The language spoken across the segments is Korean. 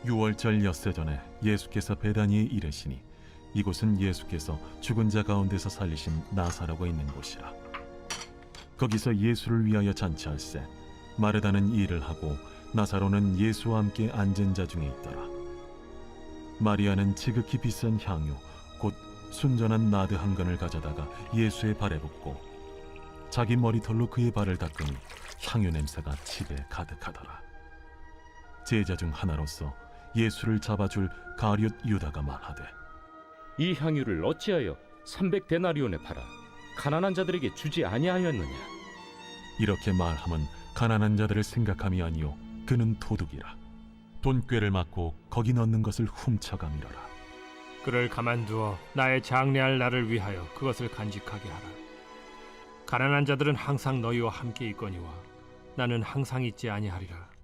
유월절 엿새 전에 예수께서 베다니에 이르시니 이곳은 예수께서 죽은 자 가운데서 살리신 나사로가 있는 곳이라. 거기서 예수를 위하여 잔치할세 마르다는 일을 하고 나사로는 예수와 함께 앉은 자 중에 있더라. 마리아는 지극히 비싼 향유 곧 순전한 나드 한 근을 가져다가 예수의 발에 붓고 자기 머리털로 그의 발을 닦으니 향유 냄새가 집에 가득하더라. 제자 중 하나로서 예수를 잡아줄 가룟 유다가 말하되, 이 향유를 어찌하여 300데나리온에 팔아 가난한 자들에게 주지 아니하였느냐? 이렇게 말함은 가난한 자들을 생각함이 아니요 그는 도둑이라. 돈꾀를 맞고 거기 넣는 것을 훔쳐가미러라. 그를 가만두어 나의 장래할 날을 위하여 그것을 간직하게 하라. 가난한 자들은 항상 너희와 함께 있거니와 나는 항상 있지 아니하리라.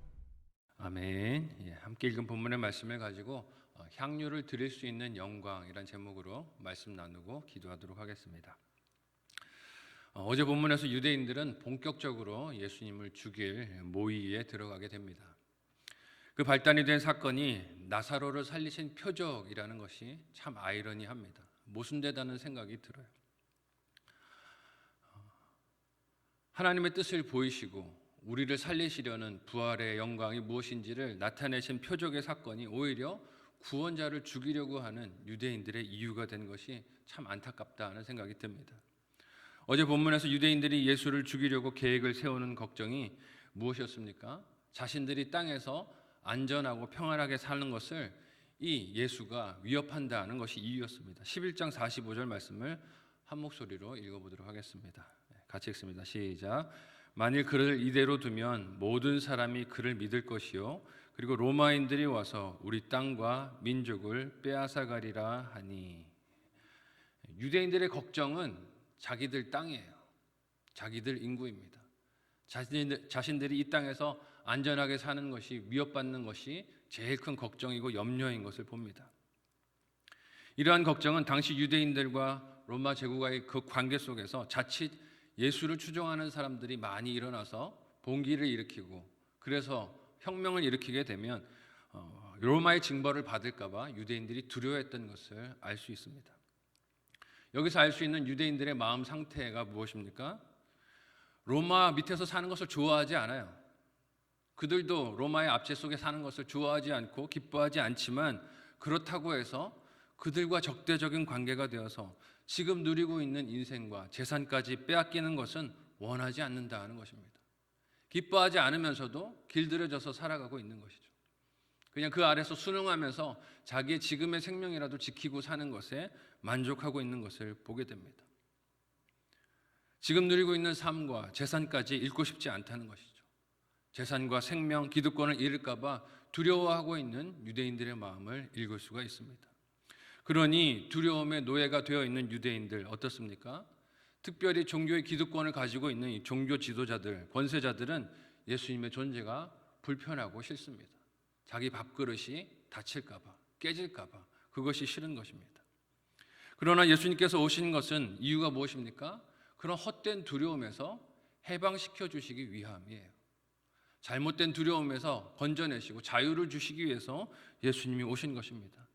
아멘. 함께 읽은 본문의 말씀을 가지고 향유를 드릴 수 있는 영광이란 제목으로 말씀 나누고 기도하도록 하겠습니다. 어제 본문에서 유대인들은 본격적으로 예수님을 죽일 모의에 들어가게 됩니다. 그 발단이 된 사건이 나사로를 살리신 표적이라는 것이 참 아이러니합니다. 모순되다는 생각이 들어요. 하나님의 뜻을 보이시고 우리를 살리시려는 부활의 영광이 무엇인지를 나타내신 표적의 사건이 오히려 구원자를 죽이려고 하는 유대인들의 이유가 된 것이 참 안타깝다는 생각이 듭니다. 어제 본문에서 유대인들이 예수를 죽이려고 계획을 세우는 걱정이 무엇이었습니까? 자신들이 땅에서 안전하고 평안하게 사는 것을 이 예수가 위협한다는 것이 이유였습니다. 11장 45절 말씀을 한 목소리로 읽어보도록 하겠습니다. 같이 읽습니다. 시작. 만일 그를 이대로 두면 모든 사람이 그를 믿을 것이요 그리고 로마인들이 와서 우리 땅과 민족을 빼앗아가리라 하니. 유대인들의 걱정은 자기들 땅이에요. 자기들 인구입니다. 자신들이 이 땅에서 안전하게 사는 것이 위협받는 것이 제일 큰 걱정이고 염려인 것을 봅니다. 이러한 걱정은 당시 유대인들과 로마 제국과의 그 관계 속에서 자칫 예수를 추종하는 사람들이 많이 일어나서 봉기를 일으키고 그래서 혁명을 일으키게 되면 로마의 징벌을 받을까 봐 유대인들이 두려워했던 것을 알 수 있습니다. 여기서 알 수 있는 유대인들의 마음 상태가 무엇입니까? 로마 밑에서 사는 것을 좋아하지 않아요. 그들도 로마의 압제 속에 사는 것을 좋아하지 않고 기뻐하지 않지만 그렇다고 해서 그들과 적대적인 관계가 되어서 지금 누리고 있는 인생과 재산까지 빼앗기는 것은 원하지 않는다는 것입니다. 기뻐하지 않으면서도 길들여져서 살아가고 있는 것이죠. 그냥 그 아래서 순응하면서 자기의 지금의 생명이라도 지키고 사는 것에 만족하고 있는 것을 보게 됩니다. 지금 누리고 있는 삶과 재산까지 잃고 싶지 않다는 것이죠. 재산과 생명, 기득권을 잃을까 봐 두려워하고 있는 유대인들의 마음을 읽을 수가 있습니다. 그러니 두려움의 노예가 되어 있는 유대인들 어떻습니까? 특별히 종교의 기득권을 가지고 있는 이 종교 지도자들, 권세자들은 예수님의 존재가 불편하고 싫습니다. 자기 밥그릇이 다칠까 봐, 깨질까 봐 그것이 싫은 것입니다. 그러나 예수님께서 오신 것은 이유가 무엇입니까? 그런 헛된 두려움에서 해방시켜 주시기 위함이에요. 잘못된 두려움에서 건져내시고 자유를 주시기 위해서 예수님이 오신 것입니다.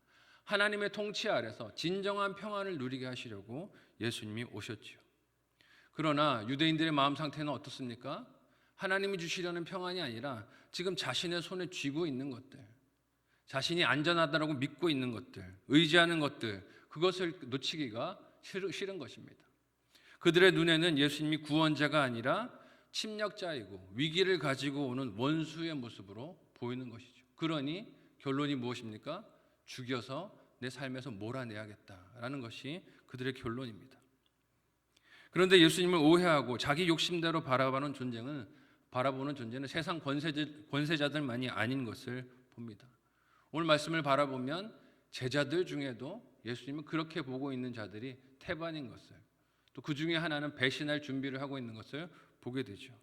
하나님의 통치 아래서 진정한 평안을 누리게 하시려고 예수님이 오셨지요. 그러나 유대인들의 마음 상태는 어떻습니까? 하나님이 주시려는 평안이 아니라 지금 자신의 손에 쥐고 있는 것들, 자신이 안전하다고 믿고 있는 것들, 의지하는 것들, 그것을 놓치기가 싫은 것입니다. 그들의 눈에는 예수님이 구원자가 아니라 침략자이고 위기를 가지고 오는 원수의 모습으로 보이는 것이죠. 그러니 결론이 무엇입니까? 죽여서 내 삶에서 몰아내야겠다라는 것이 그들의 결론입니다. 그런데 예수님을 오해하고 자기 욕심대로 바라보는 존재는 세상 권세자들만이 아닌 것을 봅니다. 오늘 말씀을 바라보면 제자들 중에도 예수님을 그렇게 보고 있는 자들이 태반인 것을, 또 그 중에 하나는 배신할 준비를 하고 있는 것을 보게 되죠.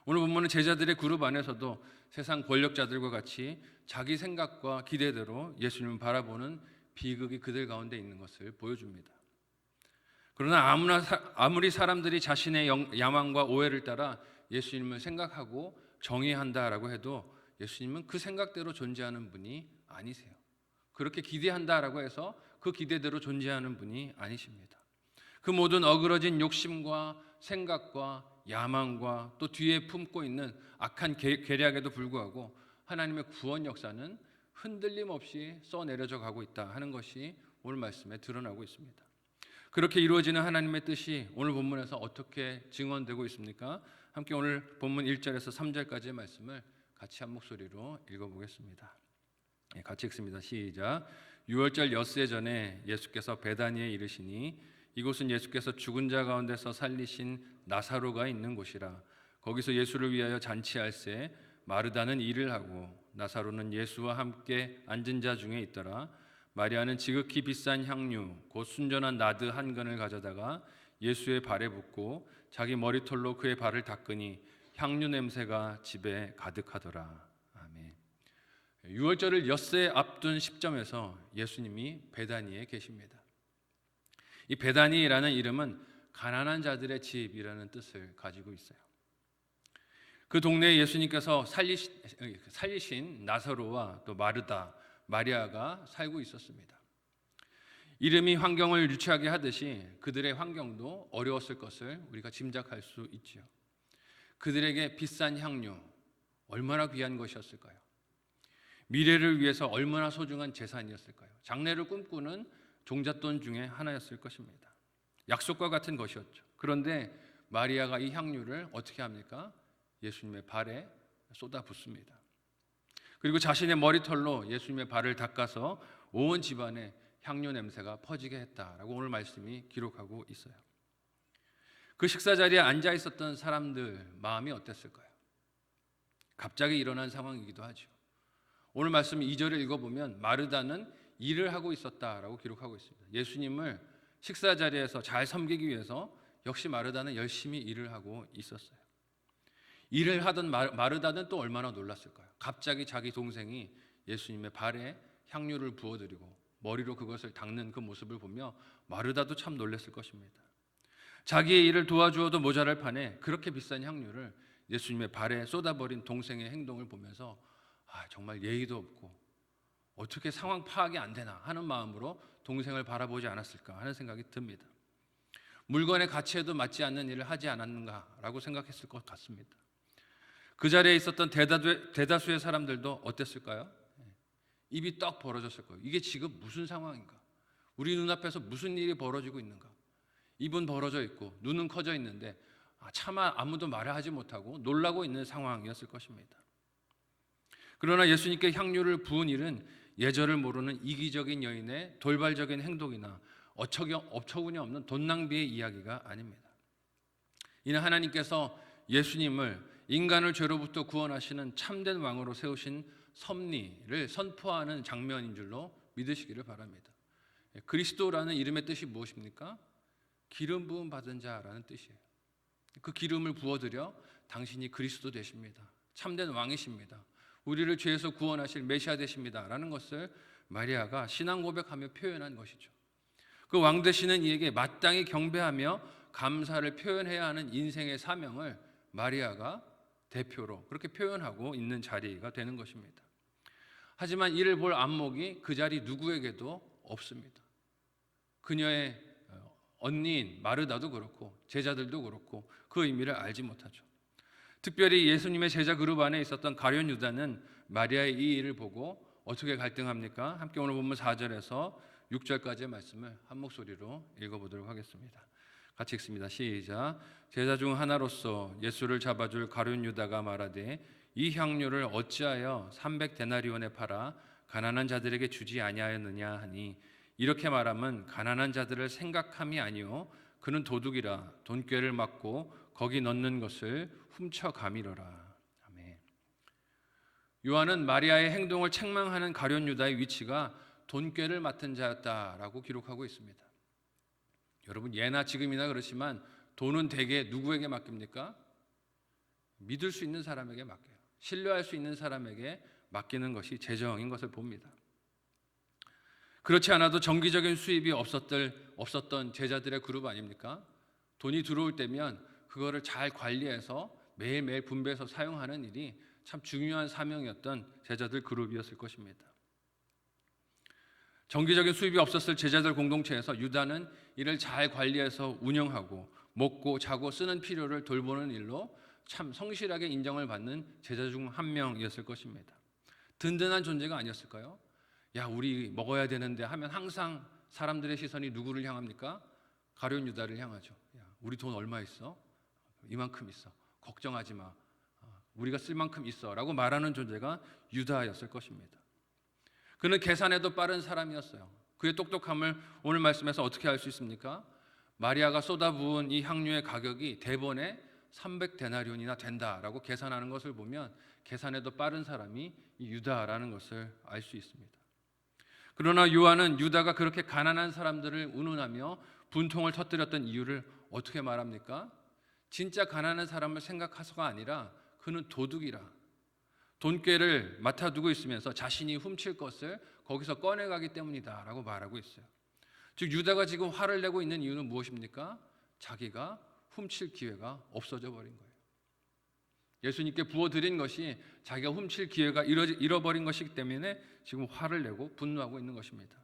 오늘 본문은 제자들의 그룹 안에서도 세상 권력자들과 같이 자기 생각과 기대대로 예수님을 바라보는 비극이 그들 가운데 있는 것을 보여줍니다. 그러나 아무리 사람들이 자신의 야망과 오해를 따라 예수님을 생각하고 정의한다라고 해도 예수님은 그 생각대로 존재하는 분이 아니세요. 그렇게 기대한다라고 해서 그 기대대로 존재하는 분이 아니십니다. 그 모든 어그러진 욕심과 생각과 야망과 또 뒤에 품고 있는 악한 계략에도 불구하고 하나님의 구원 역사는 흔들림 없이 써내려져 가고 있다 하는 것이 오늘 말씀에 드러나고 있습니다. 그렇게 이루어지는 하나님의 뜻이 오늘 본문에서 어떻게 증언되고 있습니까? 함께 오늘 본문 1절에서 3절까지의 말씀을 같이 한 목소리로 읽어보겠습니다. 같이 읽습니다. 시작. 유월절 엿새 전에 예수께서 베다니에 이르시니 이곳은 예수께서 죽은 자 가운데서 살리신 나사로가 있는 곳이라. 거기서 예수를 위하여 잔치할새 마르다는 일을 하고 나사로는 예수와 함께 앉은 자 중에 있더라. 마리아는 지극히 비싼 향유 곧 순전한 나드 한 근을 가져다가 예수의 발에 붓고 자기 머리털로 그의 발을 닦으니 향유 냄새가 집에 가득하더라. 아멘. 유월절을 엿새 앞둔 시점에서 예수님이 베다니에 계십니다. 이 베다니라는 이름은 가난한 자들의 집이라는 뜻을 가지고 있어요. 그 동네에 예수님께서 살리신 나사로와 또 마르다, 마리아가 살고 있었습니다. 이름이 환경을 유치하게 하듯이 그들의 환경도 어려웠을 것을 우리가 짐작할 수 있지요. 그들에게 비싼 향유, 얼마나 귀한 것이었을까요? 미래를 위해서 얼마나 소중한 재산이었을까요? 장래를 꿈꾸는 종잣돈 중에 하나였을 것입니다. 약속과 같은 것이었죠. 그런데 마리아가 이 향유를 어떻게 합니까? 예수님의 발에 쏟아붓습니다. 그리고 자신의 머리털로 예수님의 발을 닦아서 온 집안에 향유 냄새가 퍼지게 했다라고 오늘 말씀이 기록하고 있어요. 그 식사 자리에 앉아 있었던 사람들 마음이 어땠을까요? 갑자기 일어난 상황이기도 하죠. 오늘 말씀 2절을 읽어보면 마르다는 일을 하고 있었다라고 기록하고 있습니다. 예수님을 식사 자리에서 잘 섬기기 위해서 역시 마르다는 열심히 일을 하고 있었어요. 일을 하던 마르다는 또 얼마나 놀랐을까요? 갑자기 자기 동생이 예수님의 발에 향유를 부어드리고 머리로 그것을 닦는 그 모습을 보며 마르다도 참 놀랐을 것입니다. 자기의 일을 도와주어도 모자랄 판에 그렇게 비싼 향유를 예수님의 발에 쏟아버린 동생의 행동을 보면서 정말 예의도 없고 어떻게 상황 파악이 안 되나 하는 마음으로 동생을 바라보지 않았을까 하는 생각이 듭니다. 물건의 가치에도 맞지 않는 일을 하지 않았는가라고 생각했을 것 같습니다. 그 자리에 있었던 대다수의 사람들도 어땠을까요? 입이 떡 벌어졌을 거예요. 이게 지금 무슨 상황인가? 우리 눈앞에서 무슨 일이 벌어지고 있는가? 입은 벌어져 있고 눈은 커져 있는데 차마 아무도 말을 하지 못하고 놀라고 있는 상황이었을 것입니다. 그러나 예수님께 향유를 부은 일은 예절을 모르는 이기적인 여인의 돌발적인 행동이나 어처구니 없는 돈 낭비의 이야기가 아닙니다. 이는 하나님께서 예수님을 인간을 죄로부터 구원하시는 참된 왕으로 세우신 섭리를 선포하는 장면인 줄로 믿으시기를 바랍니다. 그리스도라는 이름의 뜻이 무엇입니까? 기름 부음 받은 자라는 뜻이에요. 그 기름을 부어드려 당신이 그리스도 되십니다. 참된 왕이십니다. 우리를 죄에서 구원하실 메시아 되십니다. 라는 것을 마리아가 신앙 고백하며 표현한 것이죠. 그 왕 되시는 이에게 마땅히 경배하며 감사를 표현해야 하는 인생의 사명을 마리아가 대표로 그렇게 표현하고 있는 자리가 되는 것입니다. 하지만 이를 볼 안목이 그 자리 누구에게도 없습니다. 그녀의 언니인 마르다도 그렇고 제자들도 그렇고 그 의미를 알지 못하죠. 특별히 예수님의 제자 그룹 안에 있었던 가룟 유다는 마리아의 이 일을 보고 어떻게 갈등합니까? 함께 오늘 본문 4절에서 6절까지의 말씀을 한 목소리로 읽어보도록 하겠습니다. 같이 읽습니다. 시작. 제자 중 하나로서 예수를 잡아줄 가룟 유다가 말하되 이 향유를 어찌하여 300데나리온에 팔아 가난한 자들에게 주지 아니하였느냐 하니 이렇게 말하면 가난한 자들을 생각함이 아니요 그는 도둑이라 돈꾀를 막고 거기 넣는 것을 훔쳐가미러라. 아멘. 요한은 마리아의 행동을 책망하는 가룟 유다의 위치가 돈꾀를 맡은 자였다라고 기록하고 있습니다. 여러분 예나 지금이나 그렇지만 돈은 대개 누구에게 맡깁니까? 믿을 수 있는 사람에게 맡겨요. 신뢰할 수 있는 사람에게 맡기는 것이 재정인 것을 봅니다. 그렇지 않아도 정기적인 수입이 없었던 제자들의 그룹 아닙니까? 돈이 들어올 때면 그거를 잘 관리해서 매일매일 분배해서 사용하는 일이 참 중요한 사명이었던 제자들 그룹이었을 것입니다. 정기적인 수입이 없었을 제자들 공동체에서 유다는 이를 잘 관리해서 운영하고 먹고 자고 쓰는 필요를 돌보는 일로 참 성실하게 인정을 받는 제자 중 한 명이었을 것입니다. 든든한 존재가 아니었을까요? 야, 우리 먹어야 되는데 하면 항상 사람들의 시선이 누구를 향합니까? 가룟 유다를 향하죠. 야, 우리 돈 얼마 있어? 이만큼 있어. 걱정하지 마. 우리가 쓸 만큼 있어 라고 말하는 존재가 유다였을 것입니다. 그는 계산에도 빠른 사람이었어요. 그의 똑똑함을 오늘 말씀에서 어떻게 알 수 있습니까? 마리아가 쏟아부은 이 향료의 가격이 대번에 300데나리온이나 된다라고 계산하는 것을 보면 계산에도 빠른 사람이 이 유다라는 것을 알 수 있습니다. 그러나 요한은 유다가 그렇게 가난한 사람들을 운운하며 분통을 터뜨렸던 이유를 어떻게 말합니까? 진짜 가난한 사람을 생각해서가 아니라 그는 도둑이라, 돈꾀를 맡아두고 있으면서 자신이 훔칠 것을 거기서 꺼내가기 때문이다 라고 말하고 있어요. 즉 유다가 지금 화를 내고 있는 이유는 무엇입니까? 자기가 훔칠 기회가 없어져 버린 거예요. 예수님께 부어드린 것이 자기가 훔칠 기회가 잃어버린 것이기 때문에 지금 화를 내고 분노하고 있는 것입니다.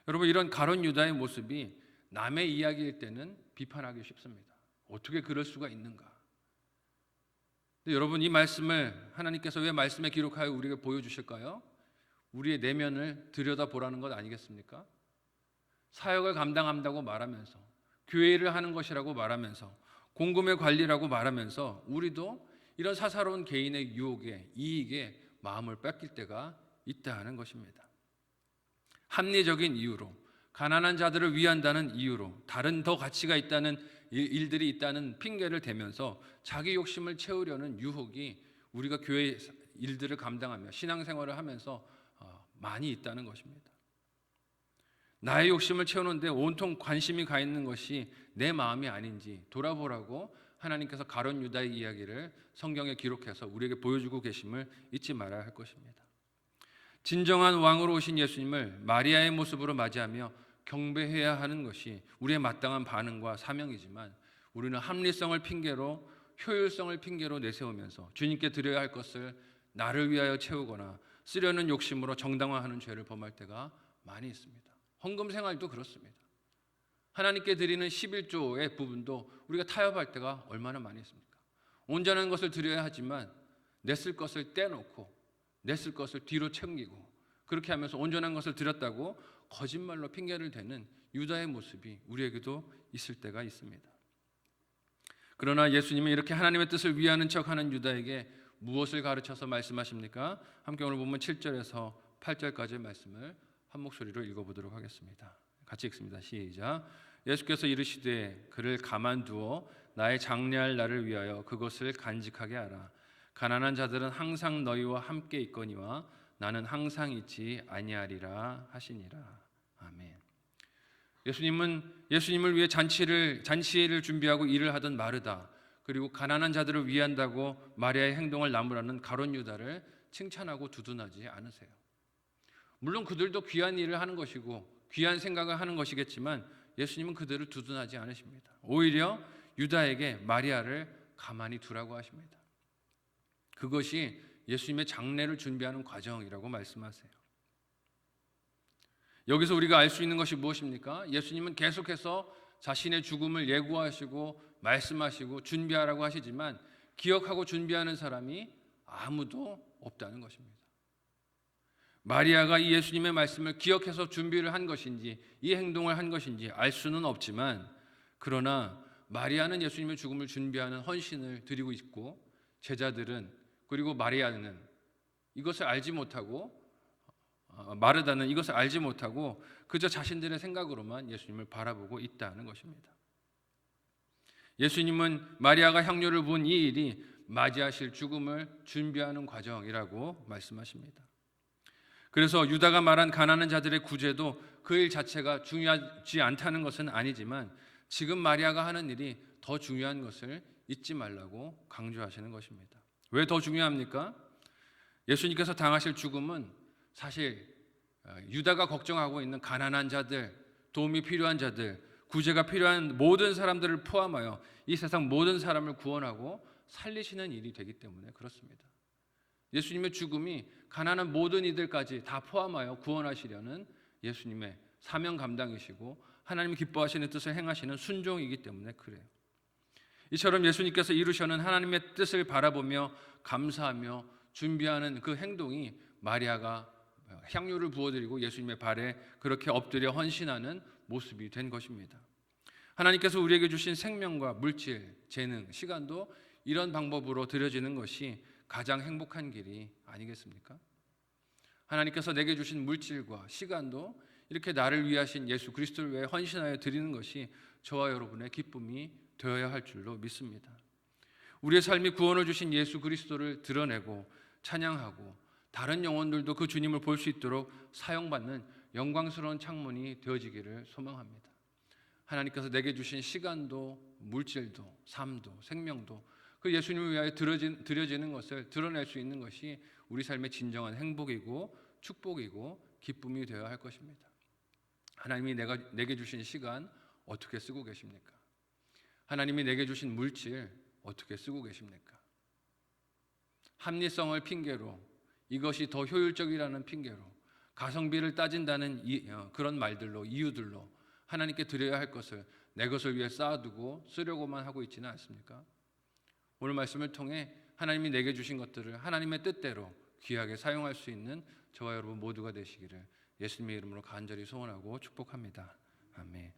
여러분, 이런 가룟 유다의 모습이 남의 이야기일 때는 비판하기 쉽습니다. 어떻게 그럴 수가 있는가? 근데 여러분, 이 말씀을 하나님께서 왜 말씀에 기록하여 우리에게 보여주실까요? 우리의 내면을 들여다보라는 것 아니겠습니까? 사역을 감당한다고 말하면서, 교회 일을 하는 것이라고 말하면서, 공금의 관리라고 말하면서 우리도 이런 사사로운 개인의 유혹에, 이익에 마음을 뺏길 때가 있다는 것입니다. 합리적인 이유로, 가난한 자들을 위한다는 이유로, 다른 더 가치가 있다는 일들이 있다는 핑계를 대면서 자기 욕심을 채우려는 유혹이 우리가 교회 일들을 감당하며 신앙생활을 하면서 많이 있다는 것입니다. 나의 욕심을 채우는데 온통 관심이 가 있는 것이 내 마음이 아닌지 돌아보라고 하나님께서 가룟 유다의 이야기를 성경에 기록해서 우리에게 보여주고 계심을 잊지 말아야 할 것입니다. 진정한 왕으로 오신 예수님을 마리아의 모습으로 맞이하며 경배해야 하는 것이 우리의 마땅한 반응과 사명이지만, 우리는 합리성을 핑계로, 효율성을 핑계로 내세우면서 주님께 드려야 할 것을 나를 위하여 채우거나 쓰려는 욕심으로 정당화하는 죄를 범할 때가 많이 있습니다. 헌금 생활도 그렇습니다. 하나님께 드리는 11조의 부분도 우리가 타협할 때가 얼마나 많이 있습니까? 온전한 것을 드려야 하지만 내 쓸 것을 떼놓고 내 쓸 것을 뒤로 챙기고, 그렇게 하면서 온전한 것을 드렸다고 거짓말로 핑계를 대는 유다의 모습이 우리에게도 있을 때가 있습니다. 그러나 예수님은 이렇게 하나님의 뜻을 위하는 척하는 유다에게 무엇을 가르쳐서 말씀하십니까? 함께 오늘 보면 7절에서 8절까지의 말씀을 한 목소리로 읽어보도록 하겠습니다. 같이 읽습니다. 시작. 예수께서 이르시되 그를 가만두어 나의 장래할 날을 위하여 그것을 간직하게 하라. 가난한 자들은 항상 너희와 함께 있거니와 나는 항상 있지 아니하리라 하시니라. 아멘. 예수님을 위해 잔치를 준비하고 일을 하던 마르다, 그리고 가난한 자들을 위한다고 마리아의 행동을 나무라는 가룟 유다를 칭찬하고 두둔하지 않으세요. 물론 그들도 귀한 일을 하는 것이고 귀한 생각을 하는 것이겠지만 예수님은 그들을 두둔하지 않으십니다. 오히려 유다에게 마리아를 가만히 두라고 하십니다. 그것이 예수님의 장례를 준비하는 과정이라고 말씀하세요. 여기서 우리가 알 수 있는 것이 무엇입니까? 예수님은 계속해서 자신의 죽음을 예고하시고 말씀하시고 준비하라고 하시지만 기억하고 준비하는 사람이 아무도 없다는 것입니다. 마리아가 이 예수님의 말씀을 기억해서 준비를 한 것인지 이 행동을 한 것인지 알 수는 없지만, 그러나 마리아는 예수님의 죽음을 준비하는 헌신을 드리고 있고, 제자들은, 그리고 마리아는 이것을 알지 못하고, 마르다는 이것을 알지 못하고 그저 자신들의 생각으로만 예수님을 바라보고 있다는 것입니다. 예수님은 마리아가 향료를 부은 이 일이 맞이하실 죽음을 준비하는 과정이라고 말씀하십니다. 그래서 유다가 말한 가난한 자들의 구제도 그 일 자체가 중요하지 않다는 것은 아니지만, 지금 마리아가 하는 일이 더 중요한 것을 잊지 말라고 강조하시는 것입니다. 왜 더 중요합니까? 예수님께서 당하실 죽음은 사실 유다가 걱정하고 있는 가난한 자들, 도움이 필요한 자들, 구제가 필요한 모든 사람들을 포함하여 이 세상 모든 사람을 구원하고 살리시는 일이 되기 때문에 그렇습니다. 예수님의 죽음이 가난한 모든 이들까지 다 포함하여 구원하시려는 예수님의 사명 감당이시고 하나님 기뻐하시는 뜻을 행하시는 순종이기 때문에 그래요. 이처럼 예수님께서 이루셔는 하나님의 뜻을 바라보며 감사하며 준비하는 그 행동이 마리아가 향유를 부어드리고 예수님의 발에 그렇게 엎드려 헌신하는 모습이 된 것입니다. 하나님께서 우리에게 주신 생명과 물질, 재능, 시간도 이런 방법으로 드려지는 것이 가장 행복한 길이 아니겠습니까? 하나님께서 내게 주신 물질과 시간도 이렇게 나를 위하신 예수 그리스도를 위해 헌신하여 드리는 것이 저와 여러분의 기쁨이 되어야 할 줄로 믿습니다. 우리의 삶이 구원을 주신 예수 그리스도를 드러내고 찬양하고 다른 영혼들도 그 주님을 볼 수 있도록 사용받는 영광스러운 창문이 되어지기를 소망합니다. 하나님께서 내게 주신 시간도 물질도 삶도 생명도 그 예수님을 위하여 드려지는 것을 드러낼 수 있는 것이 우리 삶의 진정한 행복이고 축복이고 기쁨이 되어야 할 것입니다. 하나님이 내게 주신 시간 어떻게 쓰고 계십니까? 하나님이 내게 주신 물질 어떻게 쓰고 계십니까? 합리성을 핑계로 이것이 더 효율적이라는 핑계로 가성비를 따진다는 그런 말들로 이유들로 하나님께 드려야 할 것을 내 것을 위해 쌓아두고 쓰려고만 하고 있지는 않습니까? 오늘 말씀을 통해 하나님이 내게 주신 것들을 하나님의 뜻대로 귀하게 사용할 수 있는 저와 여러분 모두가 되시기를 예수님의 이름으로 간절히 소원하고 축복합니다. 아멘.